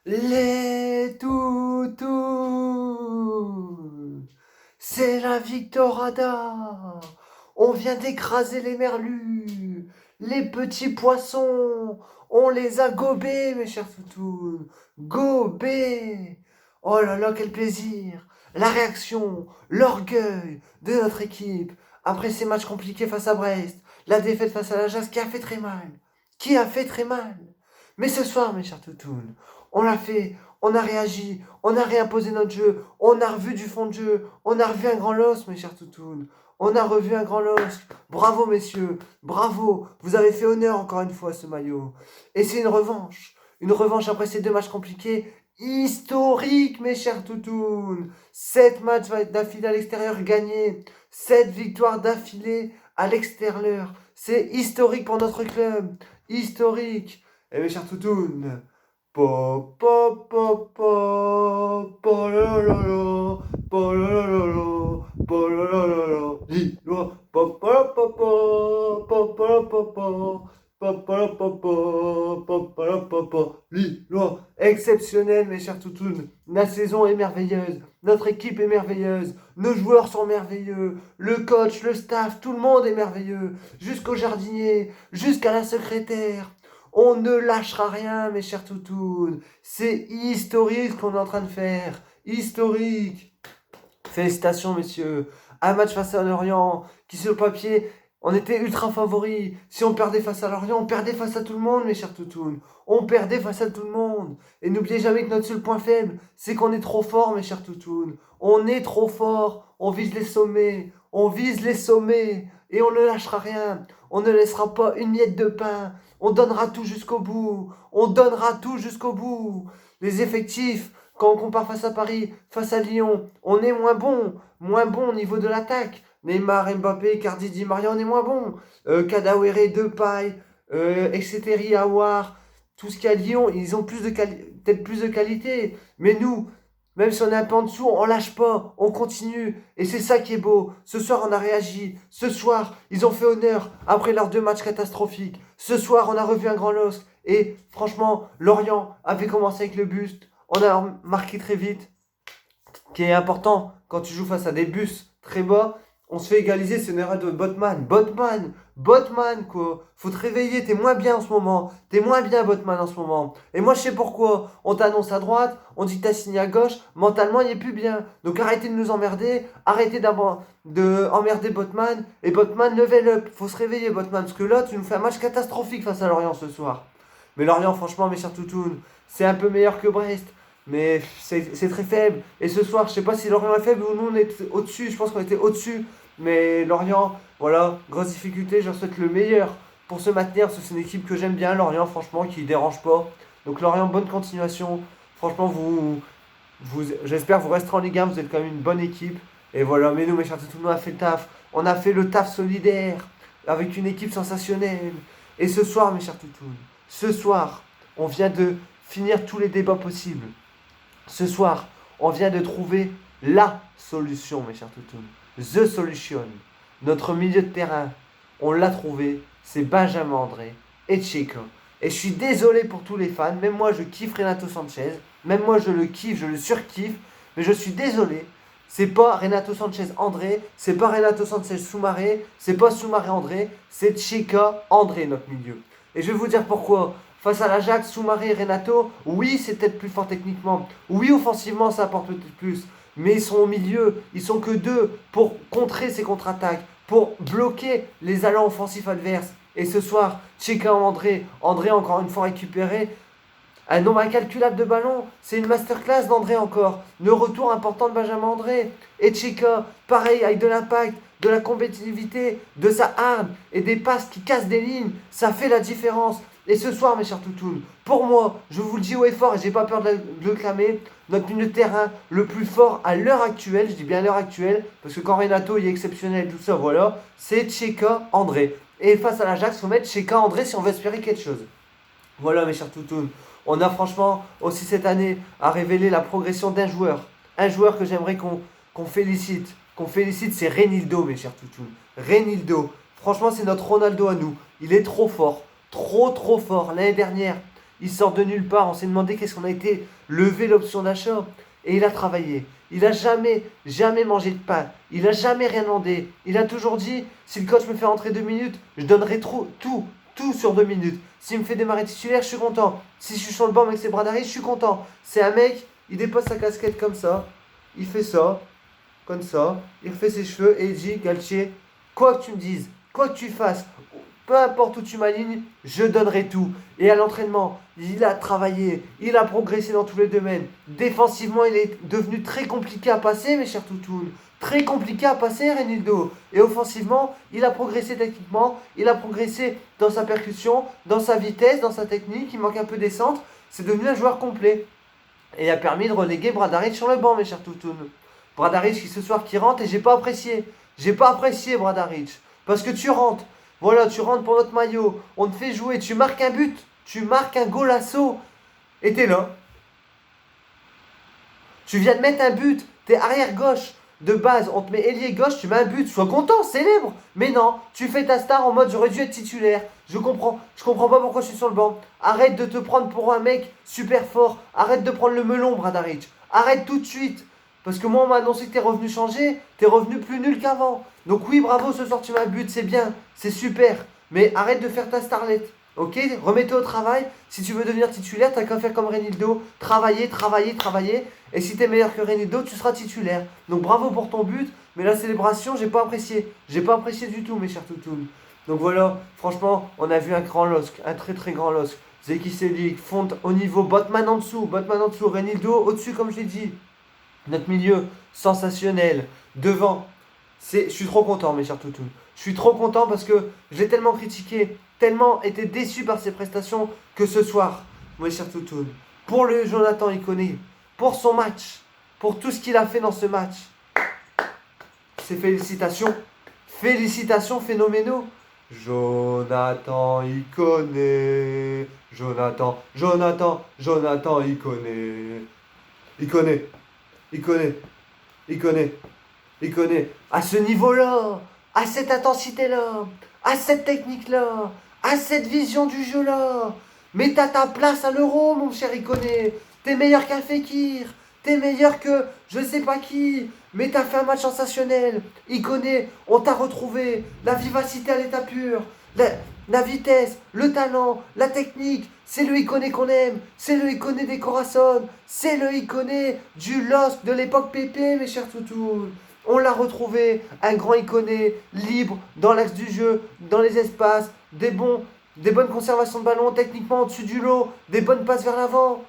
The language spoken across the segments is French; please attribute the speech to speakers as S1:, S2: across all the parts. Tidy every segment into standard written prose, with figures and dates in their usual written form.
S1: Les toutous, c'est la victorada. On vient d'écraser les merlus, les petits poissons. On les a gobés, mes chers toutous. Gobés. Oh là là, quel plaisir. La réaction, l'orgueil de notre équipe après ces matchs compliqués face à Brest. La défaite face à l'Ajax qui a fait très mal. Qui a fait très mal. Mais ce soir, mes chers toutous, on l'a fait, on a réagi, on a réimposé notre jeu, on a revu du fond de jeu, on a revu un grand LOSC, mes chers toutounes. On a revu un grand LOSC. Bravo, messieurs, bravo. Vous avez fait honneur encore une fois à ce maillot. Et c'est une revanche. Une revanche après ces deux matchs compliqués. Historique, mes chers toutounes. 7 matchs d'affilée à l'extérieur gagnés. 7 victoires d'affilée à l'extérieur. C'est historique pour notre club. Historique. Et mes chers toutounes. Po po po po po la la la po la la la po la la la la Lillois po po po po po po po po po po po po po Lillois. Exceptionnel, mes chers toutounes. La saison est merveilleuse, notre équipe est merveilleuse, nos joueurs sont merveilleux, le coach, le staff, tout le monde est merveilleux, jusqu'au jardinier, jusqu'à la secrétaire. On ne lâchera rien, mes chers toutounes. C'est historique ce qu'on est en train de faire. Historique. Félicitations, messieurs. Un match face à Lorient, qui sur le papier, on était ultra favoris. Si on perdait face à Lorient, on perdait face à tout le monde, mes chers toutounes. On perdait face à tout le monde. Et n'oubliez jamais que notre seul point faible, c'est qu'on est trop fort, mes chers toutounes. On est trop fort. On vise les sommets. On vise les sommets. Et on ne lâchera rien. On ne laissera pas une miette de pain. On donnera tout jusqu'au bout. On donnera tout jusqu'au bout. Les effectifs, quand on compare face à Paris, face à Lyon, on est moins bon. Moins bon au niveau de l'attaque. Neymar, Mbappé, Icardi, Di Maria, on est moins bon. Kadawere, Depay, etc. Aouar, tout ce qu'il y a à Lyon, ils ont peut-être plus de qualité. Mais nous, même si on est un peu en dessous, on lâche pas, on continue. Et c'est ça qui est beau. Ce soir, on a réagi. Ce soir, ils ont fait honneur après leurs deux matchs catastrophiques. Ce soir, on a revu un grand LOSC. Et franchement, Lorient avait commencé avec le buste. On a marqué très vite. Qui est important quand tu joues face à des bus très bas. On se fait égaliser, c'est une erreur de Botman. Botman, quoi. Faut te réveiller, t'es moins bien en ce moment. T'es moins bien, Botman, en ce moment. Et moi, je sais pourquoi. On t'annonce à droite, on dit que t'as signé à gauche. Mentalement, il est plus bien. Donc arrêtez de nous emmerder. Arrêtez d'emmerder Botman. Et Botman, level up. Faut se réveiller, Botman. Parce que là, tu nous fais un match catastrophique face à Lorient ce soir. Mais Lorient, franchement, mes chers toutounes, c'est un peu meilleur que Brest. Mais c'est très faible. Et ce soir, je sais pas si Lorient est faible ou nous on est au-dessus. Je pense qu'on était au-dessus. Mais Lorient, voilà, grosse difficulté. Je leur souhaite le meilleur pour se maintenir. Parce que c'est une équipe que j'aime bien, Lorient, franchement, qui ne dérange pas. Donc Lorient, bonne continuation. Franchement, j'espère que vous resterez en Ligue 1. Vous êtes quand même une bonne équipe. Et voilà, mais nous, mes chers toutous, on a fait le taf. On a fait le taf solidaire avec une équipe sensationnelle. Et ce soir, mes chers toutous, ce soir, on vient de finir tous les débats possibles. Ce soir, on vient de trouver la solution, mes chers toutous. The solution. Notre milieu de terrain, on l'a trouvé. C'est Benjamin André et Chico. Et je suis désolé pour tous les fans. Même moi, je kiffe Renato Sanchez. Même moi, je le kiffe, je le surkiffe. Mais je suis désolé. C'est pas Renato Sanchez André. C'est pas Renato Sanchez Soumaré. C'est pas Soumaré André. C'est Cheka André, notre milieu. Et je vais vous dire pourquoi. Face à l'Ajax, Soumaré et Renato, oui, c'est peut-être plus fort techniquement. Oui, offensivement, ça apporte peut-être plus. Mais ils sont au milieu. Ils sont que deux pour contrer ces contre-attaques, pour bloquer les allants offensifs adverses. Et ce soir, Cheka André encore une fois récupéré. Un nombre incalculable de ballons. C'est une masterclass d'André encore. Le retour important de Benjamin André. Et Cheka, pareil, avec de l'impact, de la compétitivité, de sa arme et des passes qui cassent des lignes. Ça fait la différence. Et ce soir, mes chers toutounes, pour moi, je vous le dis haut et fort et j'ai pas peur de le clamer, notre milieu de terrain le plus fort à l'heure actuelle, je dis bien à l'heure actuelle, parce que quand Renato il est exceptionnel et tout ça, voilà, c'est Cheka André. Et face à l'Ajax, il faut mettre Cheka André si on veut espérer quelque chose. Voilà, mes chers toutounes. On a franchement aussi cette année à révéler la progression d'un joueur. Un joueur que j'aimerais qu'on félicite. Qu'on félicite, c'est Renildo, mes chers toutounes. Renildo. Franchement, c'est notre Ronaldo à nous. Il est trop fort. Trop fort. L'année dernière, Il sort de nulle part. On s'est demandé qu'est-ce qu'on a été levé l'option d'achat. Et il a travaillé. Il a jamais mangé de pain. Il a jamais rien demandé. Il a toujours dit, si le coach me fait rentrer 2 minutes, je donnerai tout sur 2 minutes. S'il me fait démarrer titulaire, je suis content. Si je suis sur le banc avec ses bras d'arrêt, je suis content. C'est un mec, il dépose sa casquette comme ça. Il fait ça, comme ça. Il refait ses cheveux et il dit, Galtier, quoi que tu me dises, quoi que tu fasses, peu importe où tu m'alignes, je donnerai tout. Et à l'entraînement, il a travaillé, il a progressé dans tous les domaines. Défensivement, il est devenu très compliqué à passer, mes chers toutounes. Très compliqué à passer, Renildo. Et offensivement, il a progressé techniquement, il a progressé dans sa percussion, dans sa vitesse, dans sa technique. Il manque un peu des centres. C'est devenu un joueur complet. Et il a permis de reléguer Bradaric sur le banc, mes chers toutounes. Bradaric qui ce soir qui rentre et j'ai pas apprécié. J'ai pas apprécié Bradaric. Parce que tu rentres. Voilà, tu rentres pour notre maillot, on te fait jouer, tu marques un but, tu marques un golasso, et t'es là. Tu viens de mettre un but, t'es arrière gauche, de base, on te met ailier gauche, tu mets un but, sois content, célèbre. Mais non, tu fais ta star en mode j'aurais dû être titulaire. Je comprends pas pourquoi je suis sur le banc. Arrête de te prendre pour un mec super fort, arrête de prendre le melon, Bradaric. Arrête tout de suite. Parce que moi, on m'a annoncé que t'es revenu changer, t'es revenu plus nul qu'avant. Donc oui, bravo, ce soir tu m'as un but, c'est bien, c'est super. Mais arrête de faire ta starlette, ok? Remets-toi au travail. Si tu veux devenir titulaire, t'as qu'à faire comme Renildo. Travailler. Et si t'es meilleur que Renildo, tu seras titulaire. Donc bravo pour ton but, mais la célébration, j'ai pas apprécié. J'ai pas apprécié du tout, mes chers toutounes. Donc voilà, franchement, on a vu un grand LOSC, un très très grand LOSC. Zeki Selik, Fonte au niveau, Botman en dessous, Renildo au-dessus, comme je l'ai dit. Notre milieu, sensationnel. Devant, je suis trop content, mes chers toutous. Je suis trop content parce que je l'ai tellement critiqué, tellement été déçu par ses prestations que ce soir, mes chers toutous, pour le Jonathan Iconé, pour son match, pour tout ce qu'il a fait dans ce match, ces félicitations phénoménaux. Jonathan Iconé, Jonathan Iconé. Il connaît. À ce niveau-là, à cette intensité-là, à cette technique-là, à cette vision du jeu-là. Mais t'as ta place à l'Euro, mon cher Iconé. T'es meilleur qu'un Fekir. T'es meilleur que je sais pas qui. Mais t'as fait un match sensationnel. Iconé, on t'a retrouvé. La vivacité à l'état pur. La vitesse, le talent, la technique. C'est le Iconé qu'on aime. C'est le Iconé des Corazon. C'est le Iconé du LOSC de l'époque Pépé, mes chers toutous. On l'a retrouvé, un grand Iconé, libre, dans l'axe du jeu, dans les espaces, des bonnes conservations de ballon, techniquement au-dessus du lot, des bonnes passes vers l'avant.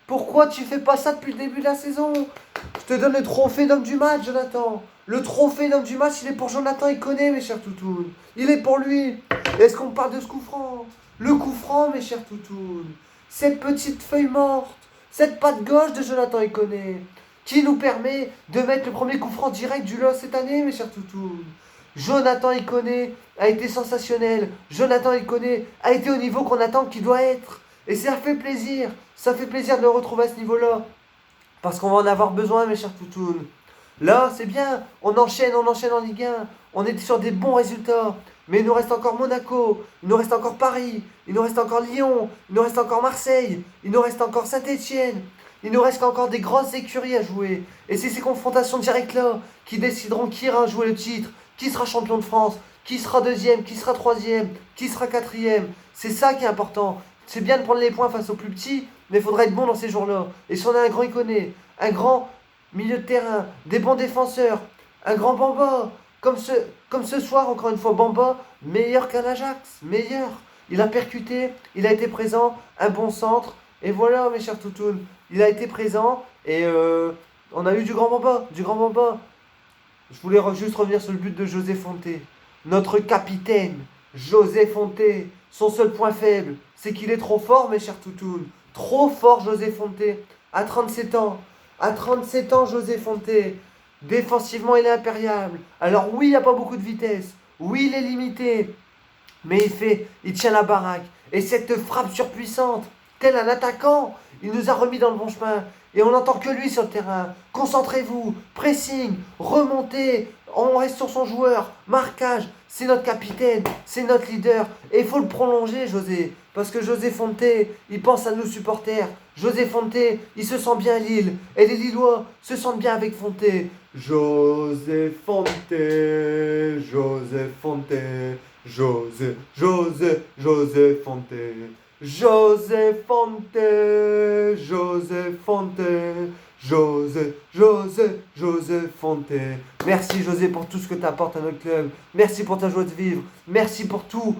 S1: Pourquoi tu fais pas ça depuis le début de la saison? Je te donne le trophée d'homme du match, Jonathan. Le trophée d'homme du match, il est pour Jonathan Iconé, mes chers toutous. Il est pour lui. Est-ce qu'on parle de ce coup franc? Le coup franc, mes chers toutous. Cette petite feuille morte, cette patte gauche de Jonathan Iconé, qui nous permet de mettre le premier coup franc direct du LOSC cette année, mes chers toutous. Jonathan Iconé a été sensationnel. Jonathan Iconé a été au niveau qu'on attend qu'il doit être. Et ça fait plaisir. Ça fait plaisir de le retrouver à ce niveau-là. Parce qu'on va en avoir besoin, mes chers toutounes. Là, c'est bien. On enchaîne en Ligue 1. On est sur des bons résultats. Mais il nous reste encore Monaco. Il nous reste encore Paris. Il nous reste encore Lyon. Il nous reste encore Marseille. Il nous reste encore Saint-Etienne. Il nous reste encore des grosses écuries à jouer. Et c'est ces confrontations directes-là qui décideront qui ira jouer le titre, qui sera champion de France, qui sera deuxième, qui sera troisième, qui sera quatrième. C'est ça qui est important. C'est bien de prendre les points face aux plus petits, mais il faudra être bon dans ces jours-là. Et si on a un grand Iconé, un grand milieu de terrain, des bons défenseurs, un grand Bamba, comme ce soir, encore une fois, Bamba, meilleur qu'un Ajax, meilleur. Il a percuté, il a été présent, un bon centre. Et voilà, mes chers toutounes, il a été présent et on a eu du grand Bamba, Je voulais juste revenir sur le but de José Fonte. Notre capitaine, José Fonte, son seul point faible, c'est qu'il est trop fort, mes chers toutounes. Trop fort, José Fonte. À 37 ans. À 37 ans, José Fonte. Défensivement, il est impériable. Alors oui, il n'y a pas beaucoup de vitesse. Oui, il est limité. Mais il tient la baraque. Et cette frappe surpuissante, tel un attaquant, il nous a remis dans le bon chemin. Et on n'entend que lui sur le terrain. Concentrez-vous, pressing, remontez, on reste sur son joueur, marquage. C'est notre capitaine, c'est notre leader. Et il faut le prolonger, José. Parce que José Fonte, il pense à nous supporters. José Fonte, il se sent bien à Lille. Et les Lillois se sentent bien avec Fonte. José Fonte, José Fonte, José Fonte. José Fonte, José Fonte, José Fonte. Merci José pour tout ce que tu apportes à notre club. Merci pour ta joie de vivre. Merci pour tout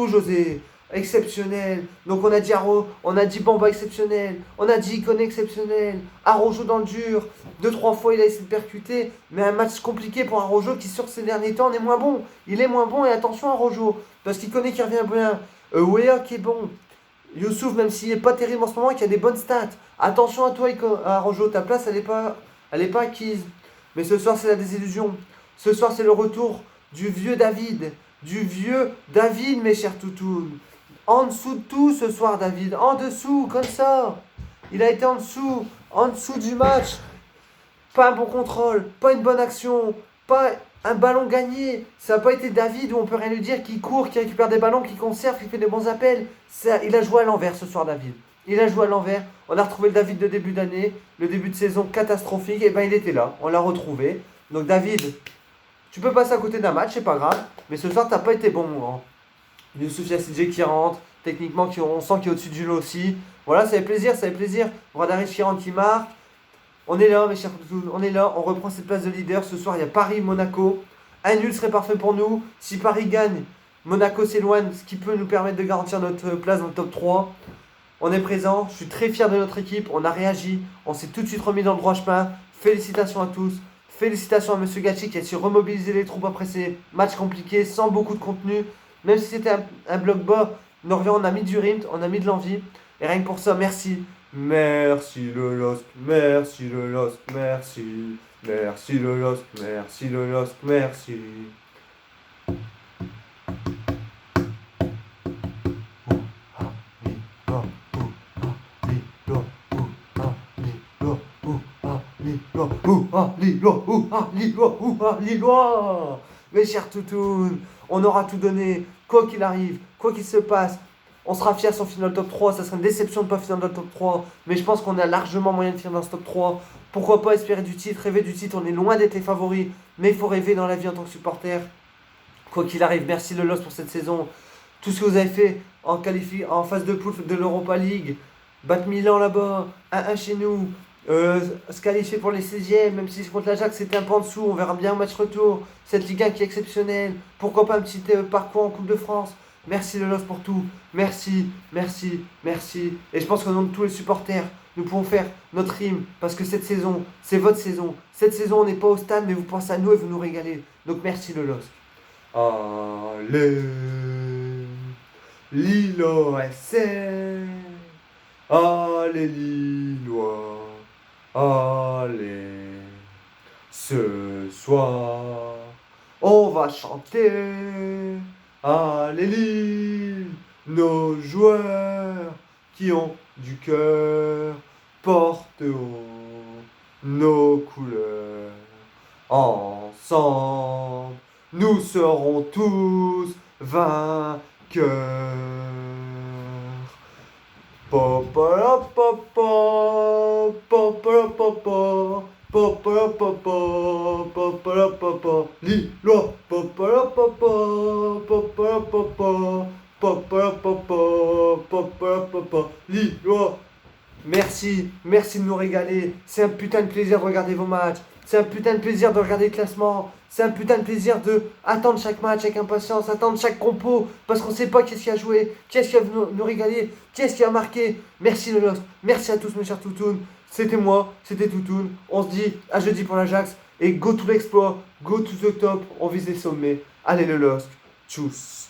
S1: José. Exceptionnel. Donc on a dit Bamba exceptionnel. On a dit Icone exceptionnel. Arrojo dans le dur. 2-3 fois il a essayé de percuter. Mais un match compliqué pour Arrojo qui sur ces derniers temps est moins bon. Il est moins bon et attention Arrojo. Parce qu'il qui revient bien. Weah qui est bon. Youssouf, même s'il n'est pas terrible en ce moment, qui a des bonnes stats. Attention à toi, Arrojo, ta place, elle est pas acquise. Mais ce soir, c'est la désillusion. Ce soir, c'est le retour du vieux David. Du vieux David, mes chers toutous. En dessous de tout ce soir, David. En dessous, comme ça. Il a été en dessous du match. Pas un bon contrôle, pas une bonne action, pas un ballon gagné. Ça n'a pas été David où on peut rien lui dire, qui court, qui récupère des ballons, qui conserve, qui fait des bons appels. Il a joué à l'envers ce soir, David. Il a joué à l'envers. On a retrouvé le David de début d'année, le début de saison catastrophique. Et ben il était là, on l'a retrouvé. Donc David, tu peux passer à côté d'un match, c'est pas grave. Mais ce soir, t'as pas été bon. Hein. Youssouf Yassidje qui rentre, techniquement, on sent qu'il est au-dessus du lot aussi. Voilà, ça fait plaisir. Radaric qui rentre, qui marque. On est là, mes chers toutous, on est là, on reprend cette place de leader. Ce soir, il y a Paris-Monaco. Un nul serait parfait pour nous. Si Paris gagne, Monaco s'éloigne, ce qui peut nous permettre de garantir notre place dans le top 3. On est présent, je suis très fier de notre équipe, on a réagi, on s'est tout de suite remis dans le droit chemin. Félicitations à tous, félicitations à M. Gacci qui a su remobiliser les troupes après ces matchs compliqués, sans beaucoup de contenu. Même si c'était un bloc bas, Norvège, on a mis du rythme, on a mis de l'envie. Et rien que pour ça, merci. Merci le LOSC, merci le LOSC, merci. Merci le LOSC, merci le LOSC, merci. Lillois. Mes chers toutounes, on aura tout donné, quoi qu'il arrive, quoi qu'il se passe. On sera fiers si on finit dans le top 3, ça serait une déception de ne pas finir dans le top 3, mais je pense qu'on a largement moyen de finir dans ce top 3. Pourquoi pas espérer du titre, rêver du titre, on est loin d'être les favoris, mais il faut rêver dans la vie en tant que supporter. Quoi qu'il arrive, merci le LOSC pour cette saison. Tout ce que vous avez fait en phase de poule de l'Europa League, battre Milan là-bas, 1-1 chez nous, se qualifier pour les 16e, même si c'est contre l'Ajax c'était un peu en dessous, on verra bien un match retour. Cette Ligue 1 qui est exceptionnelle, pourquoi pas un petit parcours en Coupe de France. Merci le LOSC pour tout, merci. Et je pense qu'au nom de tous les supporters, nous pouvons faire notre hymne, parce que cette saison, c'est votre saison. Cette saison, on n'est pas au stade, mais vous pensez à nous et vous nous régalez. Donc merci le LOSC. Allez, Lillois SC. Allez Lillois, allez. Ce soir, on va chanter. Allez Lille, nos joueurs qui ont du cœur portent haut nos couleurs. Ensemble, nous serons tous vainqueurs. Lillois. Lillois. Merci de nous régaler. C'est un putain de plaisir de regarder vos matchs. C'est un putain de plaisir de regarder le classement. C'est un putain de plaisir de attendre chaque match avec impatience, attendre chaque compo, parce qu'on ne sait pas qui est-ce qui a joué, qui est-ce qui va nous régaler, qui est-ce qui a marqué. Merci le LOSC, merci à tous mes chers toutounes. C'était moi, c'était Toutoun. On se dit à jeudi pour l'Ajax. Et go to l'exploit, go to the top, on vise les sommets. Allez le LOSC, tchuss.